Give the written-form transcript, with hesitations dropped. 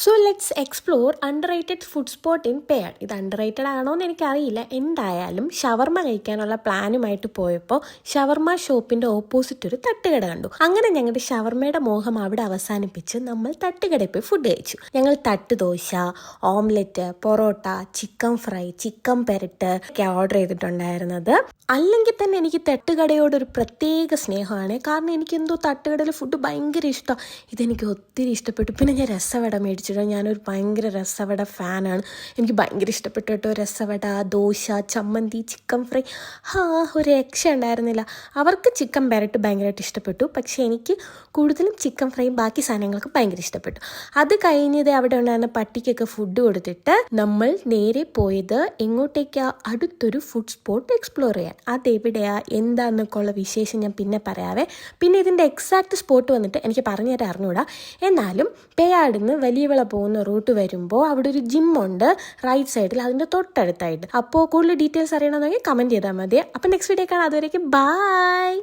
So let's explore under rated food spot in Peyad. ഇത് under rated ആണോ എന്ന് എനിക്കറിയില്ല. എന്തായാലും ഷവർമ കഴിക്കാനുള്ള പ്ലാനുമായിട്ട് പോയപ്പോൾ ഷവർമ ഷോപ്പിൻ്റെ ഓപ്പോസിറ്റ് ഒരു തട്ടുകട കണ്ടു. അങ്ങനെ ഞങ്ങളുടെ ഷവർമയുടെ മോഹം അവിടെ അവസാനിപ്പിച്ച് നമ്മൾ തട്ടുകടയിൽ പോയി ഫുഡ് കഴിച്ചു. ഞങ്ങൾ തട്ട് dosa, omelette, porotta, chicken fry, chicken പെരട്ട് ഒക്കെ ഓർഡർ ചെയ്തിട്ടുണ്ടായിരുന്നത്. അല്ലെങ്കിൽ തന്നെ എനിക്ക് തട്ടുകടയോടൊരു പ്രത്യേക സ്നേഹമാണ്. കാരണം എനിക്കെന്തോ തട്ടുകടയിൽ ഫുഡ് ഭയങ്കര ഇഷ്ടമാണ്. ഇതെനിക്ക് ഒത്തിരി ഇഷ്ടപ്പെട്ടു. പിന്നെ ഞാൻ രസവട മേടിച്ചിട്ട് ഞാനൊരു ഭയങ്കര രസവട ഫാനാണ്. എനിക്ക് ഭയങ്കര ഇഷ്ടപ്പെട്ടു കേട്ടോ. രസവട, ദോശ, ചമ്മന്തി, ചിക്കൻ ഫ്രൈ, ഒരു രക്ഷ ഉണ്ടായിരുന്നില്ല. അവർക്ക് ചിക്കൻ പെരട്ട് ഭയങ്കരമായിട്ട് ഇഷ്ടപ്പെട്ടു. പക്ഷേ എനിക്ക് കൂടുതലും ചിക്കൻ ഫ്രൈയും ബാക്കി സാധനങ്ങൾക്ക് ഭയങ്കര ഇഷ്ടപ്പെട്ടു. അത് കഴിഞ്ഞത് അവിടെ ഉണ്ടായിരുന്ന പട്ടിക്കൊക്കെ ഫുഡ് കൊടുത്തിട്ട് നമ്മൾ നേരെ പോയത് എങ്ങോട്ടേക്കാ? അടുത്തൊരു ഫുഡ് സ്പോട്ട് എക്സ്പ്ലോർ ചെയ്യാൻ. അതെവിടെയാ എന്താന്നൊക്കെ ഉള്ള വിശേഷം ഞാൻ പിന്നെ പറയാവേ. പിന്നെ ഇതിൻ്റെ എക്സാക്റ്റ് സ്പോട്ട് വന്നിട്ട് എനിക്ക് പറഞ്ഞുതരാൻ അറിഞ്ഞൂടാ. എന്നാലും പേയാടിന്ന് വലിയവിള പോകുന്ന റൂട്ട് വരുമ്പോൾ അവിടെ ഒരു ജിമ്മുണ്ട് റൈറ്റ് സൈഡിൽ, അതിൻ്റെ തൊട്ടടുത്തായിട്ട്. അപ്പോൾ കൂടുതൽ ഡീറ്റെയിൽസ് അറിയണമെന്നെങ്കിൽ കമൻറ്റ് ചെയ്താൽ മതി. അപ്പോൾ നെക്സ്റ്റ് വീഡിയോ കാണാം. അതുവരേക്കും ബൈ.